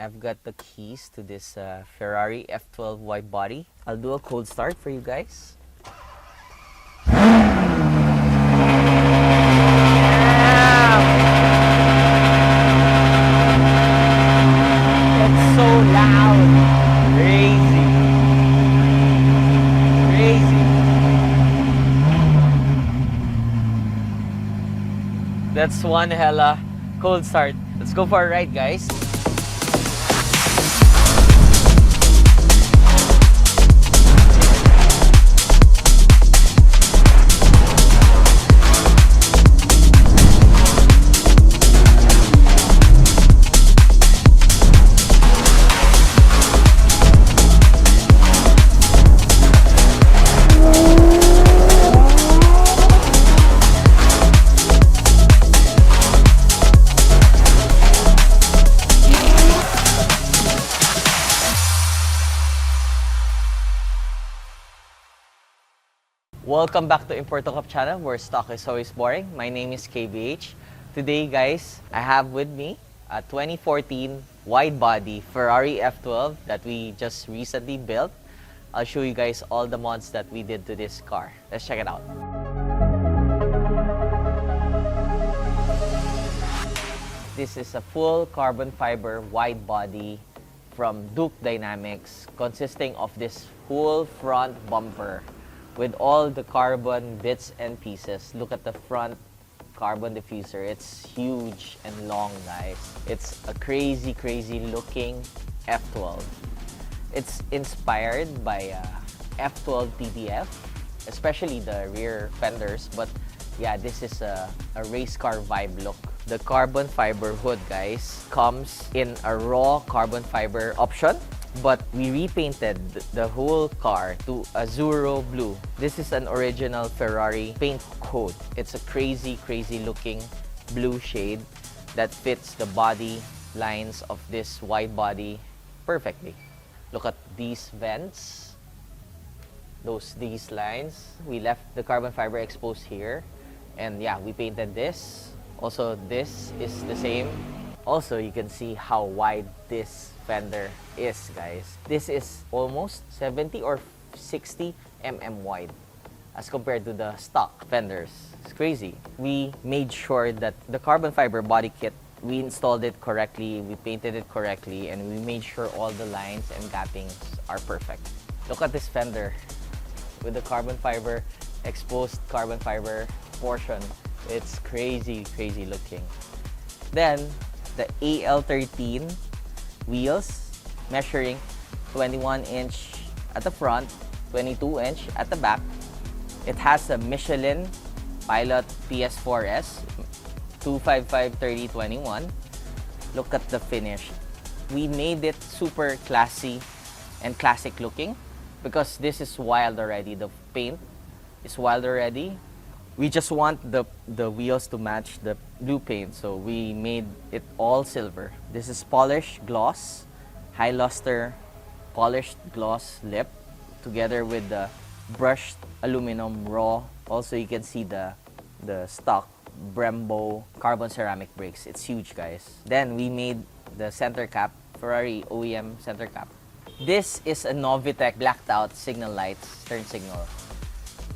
I've got the keys to this Ferrari F12 wide body. I'll do a cold start for you guys. It's so loud. Crazy. Crazy. That's one hella cold start. Let's go for a ride, guys. Welcome back to Importo Cup channel, where stock is always boring. My name is KBH. Today, guys, I have with me a 2014 wide-body Ferrari F12 that we just recently built. I'll show you guys all the mods that we did to this car. Let's check it out. This is a full carbon fiber wide-body from Duke Dynamics, consisting of this whole front bumper with all the carbon bits and pieces. Look at the front carbon diffuser. It's huge and long, guys. It's a crazy looking F12. It's inspired by F12 TDF, especially the rear fenders, but yeah, this is a race car vibe look. The carbon fiber hood, guys, comes in a raw carbon fiber option, but we repainted the whole car to Azzurro blue. This is an original Ferrari paint code. It's a crazy looking blue shade that fits the body lines of this wide body perfectly. Look at these vents, these lines. We left the carbon fiber exposed here, and yeah, we painted this. Also, this is the same. Also, you can see how wide this fender is, guys. This is almost 70 or 60 mm wide as compared to the stock fenders. It's crazy. We made sure that the carbon fiber body kit, we installed it correctly, we painted it correctly, and we made sure all the lines and gappings are perfect. Look at this fender with the carbon fiber, exposed carbon fiber portion. It's crazy looking. Then, the AL13 wheels, measuring 21-inch at the front, 22-inch at the back. It has a Michelin Pilot PS4S 255/30/21. Look at the finish. We made it super classy and classic looking because this is wild already. The paint is wild already. We just want the wheels to match the blue paint, so we made it all silver. This is polished gloss, high luster polished gloss lip, together with the brushed aluminum raw. Also, you can see the stock Brembo carbon ceramic brakes. It's huge, guys. Then we made the center cap, Ferrari OEM center cap. This is a Novitec blacked out signal lights, turn signal.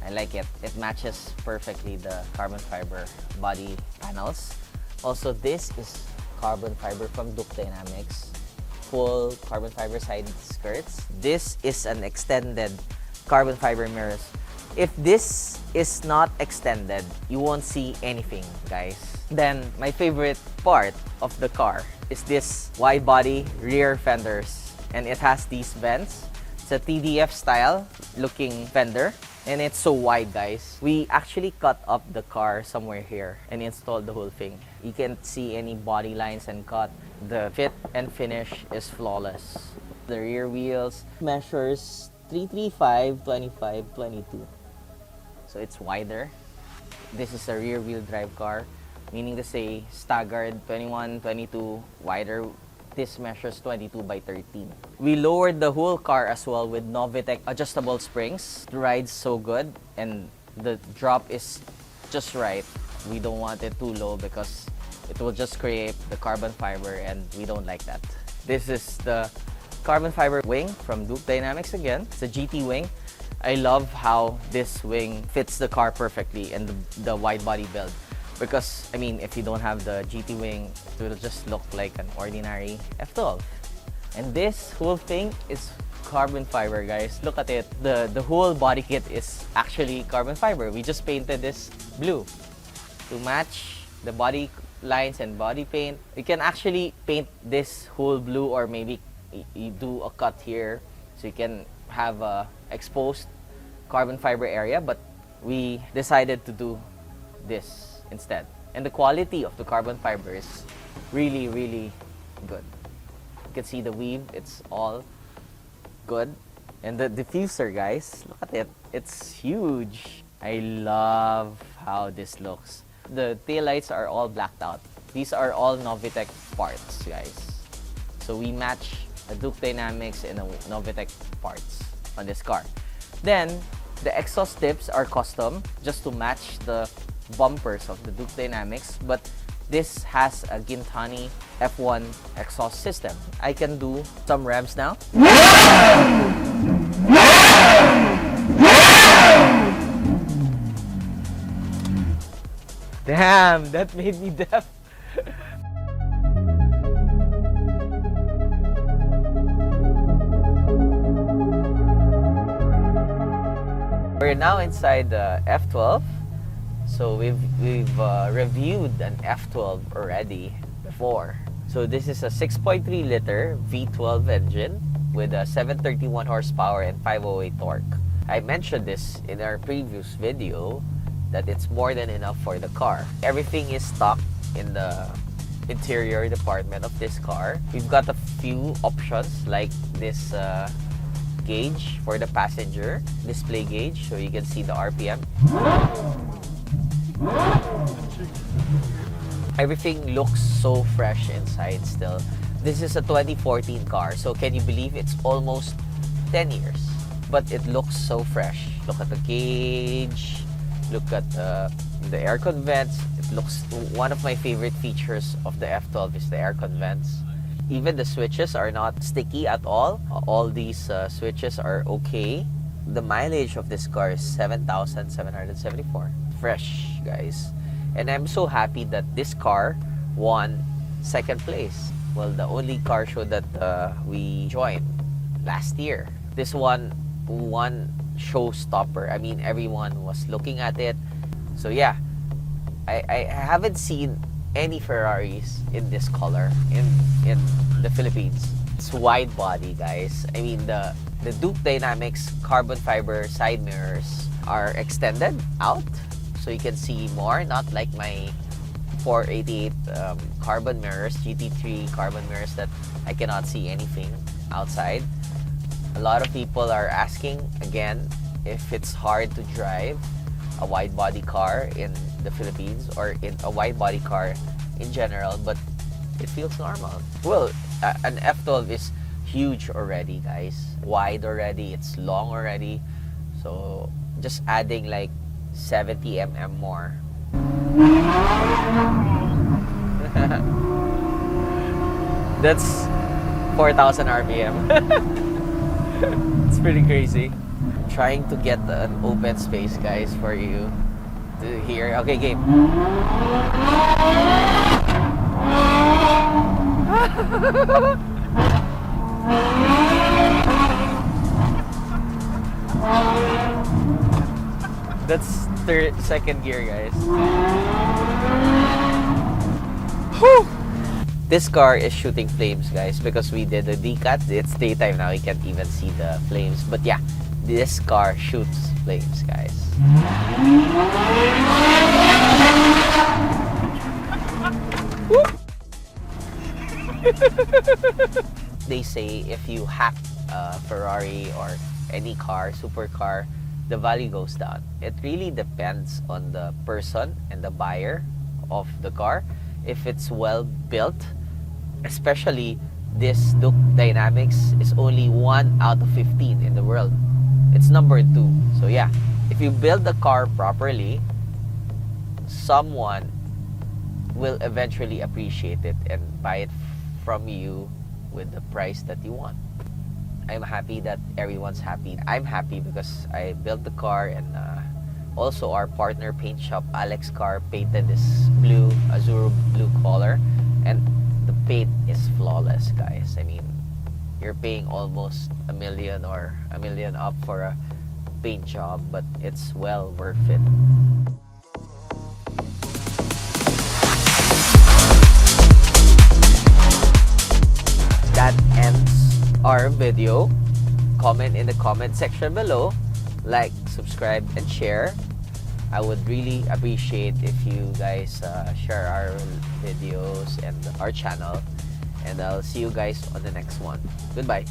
I like it. It matches perfectly the carbon fiber body panels. Also, this is carbon fiber from Duke Dynamics. Full carbon fiber side skirts. This is an extended carbon fiber mirrors. If this is not extended, you won't see anything, guys. Then, my favorite part of the car is this wide body rear fenders. And it has these vents. It's a TDF style looking fender. And it's so wide, guys. We actually cut up the car somewhere here and installed the whole thing. You can't see any body lines and cut. The fit and finish is flawless. The rear wheels measures 335/25/22. So it's wider. This is a rear wheel drive car, meaning to say staggered 21/22, wider. This measures 22/13. We lowered the whole car as well with Novitec adjustable springs. The ride's so good and the drop is just right. We don't want it too low because it will just scrape the carbon fiber and we don't like that. This is the carbon fiber wing from Duke Dynamics again. It's a GT wing. I love how this wing fits the car perfectly and the wide body build. Because, I mean, if you don't have the GT wing, it will just look like an ordinary F12. And this whole thing is carbon fiber, guys. Look at it. The whole body kit is actually carbon fiber. We just painted this blue to match the body lines and body paint. You can actually paint this whole blue, or maybe you do a cut here so you can have a exposed carbon fiber area, but we decided to do this instead. And the quality of the carbon fiber is really, really good. You can see the weave, it's all good. And the diffuser, guys, look at it. It's huge. I love how this looks. The taillights are all blacked out. These are all Novitec parts, guys. So we match the Duke Dynamics and the Novitec parts on this car. Then, the exhaust tips are custom just to match the bumpers of the Duke Dynamics, but this has a Gintani F1 exhaust system. I can do some revs now. Damn, that made me deaf. We're now inside the F12. So we've reviewed an F12 already before. So this is a 6.3 liter V12 engine with a 731 horsepower and 508 torque. I mentioned this in our previous video that it's more than enough for the car. Everything is stock in the interior department of this car. We've got a few options like this gauge for the passenger, display gauge, so you can see the RPM. Everything looks so fresh inside still. This is a 2014 car, so can you believe it's almost 10 years? But it looks so fresh. Look at the gauge, look at the aircon vents. It looks, one of my favorite features of the F12 is the aircon vents. Even the switches are not sticky at all. All these switches are okay. The mileage of this car is 7,774. Fresh, guys. And I'm so happy that this car won second place. Well, the only car show that we joined last year. This one showstopper. I mean, everyone was looking at it. So yeah, I haven't seen any Ferraris in this color in the Philippines. It's wide body, guys. I mean, the Duke Dynamics carbon fiber side mirrors are extended out, so you can see more, not like my 488 carbon mirrors, GT3 carbon mirrors, that I cannot see anything outside. A lot of people are asking, again, if it's hard to drive a wide body car in the Philippines or in a wide body car in general, but it feels normal. Well, an F12 is huge already, guys. Wide already, it's long already. So just adding like 70 mm more. That's 4,000 RPM. It's pretty crazy. I'm trying to get an open space, guys, for you to hear. Okay, game. That's second gear, guys. Whew. This car is shooting flames, guys, because we did the decat. It's daytime now, you can't even see the flames. But yeah, this car shoots flames, guys. They say if you hack a Ferrari or any car, supercar, the value goes down. It really depends on the person and the buyer of the car. If it's well built, especially this Duke Dynamics is only 1 out of 15 in the world. It's number 2. So yeah, if you build the car properly, someone will eventually appreciate it and buy it from you with the price that you want. I'm happy that everyone's happy. I'm happy because I built the car, and also our partner paint shop, Alex Car, painted this blue, azure blue color, and the paint is flawless, guys. I mean, you're paying almost $1 million or $1 million up for a paint job, but it's well worth it. That ends our video. Comment in the comment section below, like, subscribe, and share. I would really appreciate if you guys share our videos and our channel, and I'll see you guys on the next one. Goodbye.